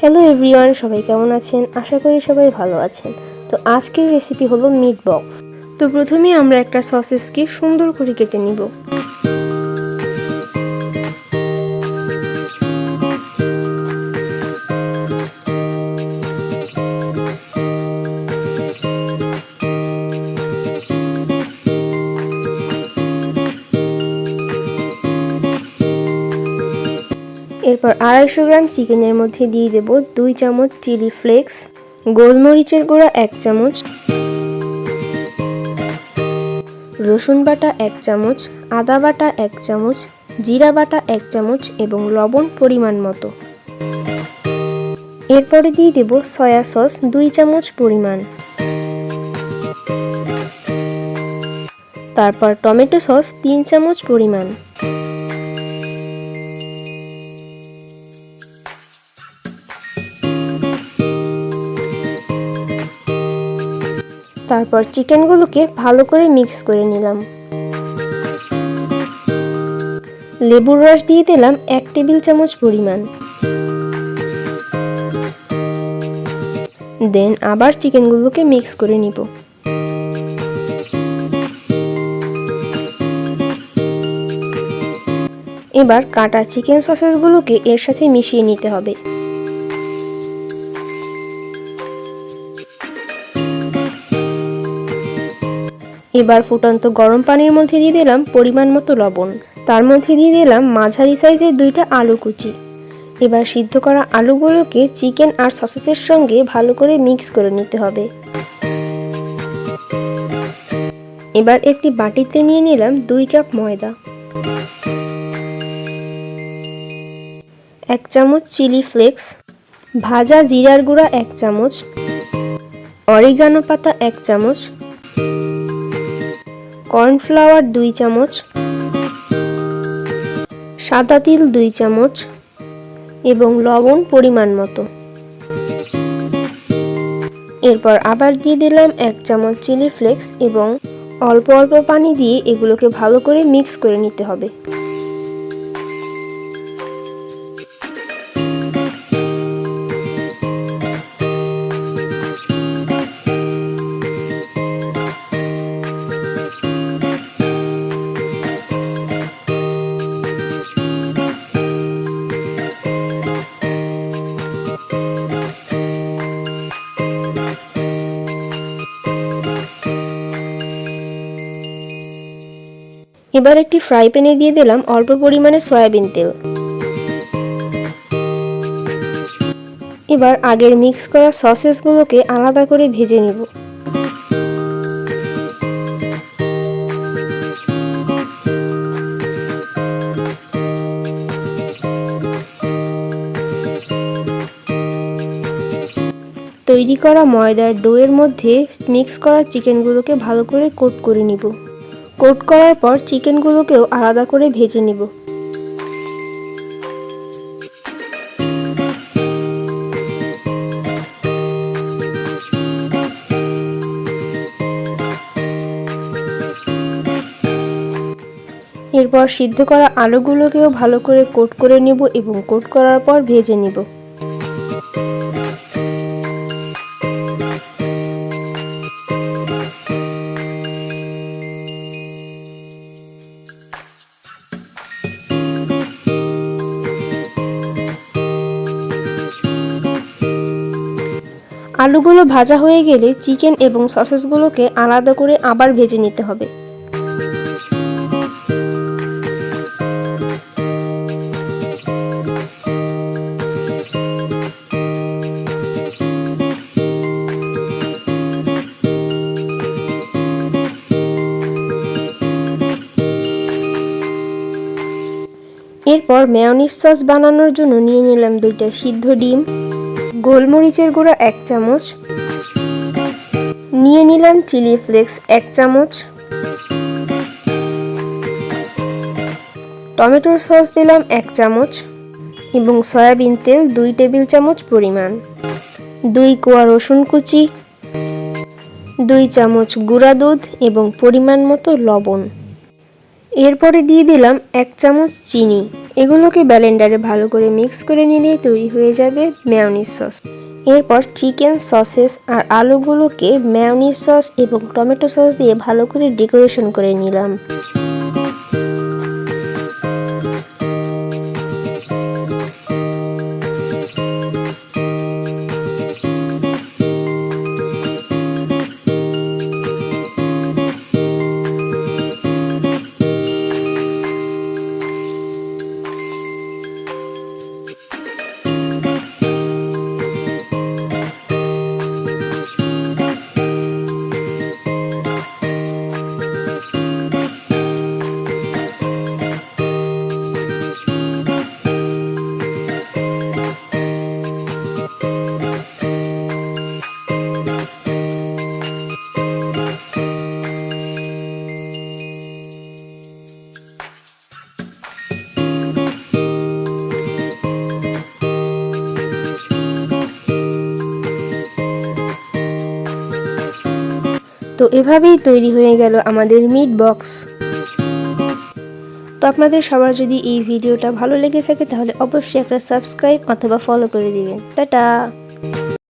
Hello everyone, সবাই কেমন আছেন? আশা করি সবাই ভালো আছেন। তো আজকের রেসিপি হলো মিট বক্স। তো প্রথমেই আমরা একটা সসেসকে সুন্দর করে কেটে নিব। এরপর 250 গ্রাম চিকেনের মধ্যে দিয়ে দেব 2 চামচ চিলি ফ্লেক্স, গোলমরিচের গুঁড়া 1 চামচ, রসুন বাটা 1 চামচ, আদা বাটা 1 চামচ, জিরা বাটা 1 চামচ এবং লবণ পরিমাণ মতো। এরপরে দিয়ে দেব সয়া সস 2 চামচ পরিমাণ, তারপর টমেটো সস 3 চামচ পরিমাণ, তারপর চিকেনগুলোকে ভালো করে মিক্স করে নিলাম। লেবুর রস দিয়ে দিলাম 1 টেবিল চামচ পরিমাণ। দেন আবার চিকেনগুলোকে মিক্স করে নিব। এবার কাটা চিকেন সসেসগুলোকে এর সাথে মিশিয়ে নিতে হবে। এবার ফুটন্ত গরম পানির মধ্যে দিয়ে দিলাম পরিমাণ মতো লবণ, তার মধ্যে দিয়ে দিলাম মাঝারি সাইজের 2টা আলু কুচি। এবার সিদ্ধ করা আলুগুলোকে চিকেন আর সসেসের সঙ্গে ভালো করে মিক্স করে নিতে হবে। এবার একটি বাটিতে নিয়ে নিলাম 2 কাপ ময়দা, 1 চামচ চিলি ফ্লেক্স, ভাজা জিরার গুঁড়া 1 চামচ, অরিগানো পাতা 1 চামচ, কর্নফ্লাওয়ার 2 চামচ, সাদা তিল 2 চামচ এবং লবণ পরিমাণ মতো। এরপর আবার দিয়ে দিলাম 1 চামচ চিলি ফ্লেক্স এবং অল্প অল্প পানি দিয়ে এগুলোকে ভালো করে মিক্স করে নিতে হবে। এবার একটি ফ্রাই প্যানে দিয়ে দিলাম অল্প পরিমাণে সয়াবিন তেল। এবার আগের মিক্স করা সসেসগুলোকে আলাদা করে ভেজে নিব। তৈরি করা ময়দার ডোয়ের মধ্যে মিক্স করা চিকেনগুলোকে ভালো করে কোট করে নিব। কোট করার পর চিকেনগুলোকেও আলাদা করে ভেজে নিব। এরপর সিদ্ধ করা আলুগুলোকেও ভালো করে কোট করে নিব এবং কোট করার পর ভেজে নিব। আলুগুলো ভাজা হয়ে গেলে চিকেন এবং সসেসগুলোকে আলাদা করে আবার ভেজে নিতে হবে। এরপর মেয়োনিজ সস বানানোর জন্য নিয়ে নিলাম 2টা সিদ্ধ ডিম, গোলমরিচের গুঁড়া 1 চামচ, নিয়ে নিলাম চিলি ফ্লেক্স 1 চামচ, টমেটো সস দিলাম 1 চামচ এবং সয়াবিন তেল 2 টেবিল চামচ পরিমাণ, 2 কোয়া রসুন কুচি, 2 চামচ গুঁড়া দুধ এবং পরিমাণ মতো লবণ। এরপরে দিয়ে দিলাম 1 চামচ চিনি এগুলোকে ব্লেন্ডারে ভালো করে মিক্স করে নিলেই তৈরি হয়ে যাবে মেয়োনিজ সস। এরপর চিকেন, সসেস আর আলুগুলোকে মেয়োনিজ সস এবং টমেটো সস দিয়ে ভালো করে ডেকোরেশন করে নিলাম। তো এভাবেই তৈরি হয়ে গেল আমাদের মিট বক্স। তো আপনাদের সবার যদি এই ভিডিওটা ভালো লেগে থাকে তাহলে অবশ্যই একটা সাবস্ক্রাইব অথবা ফলো করে দিবেন। টাটা।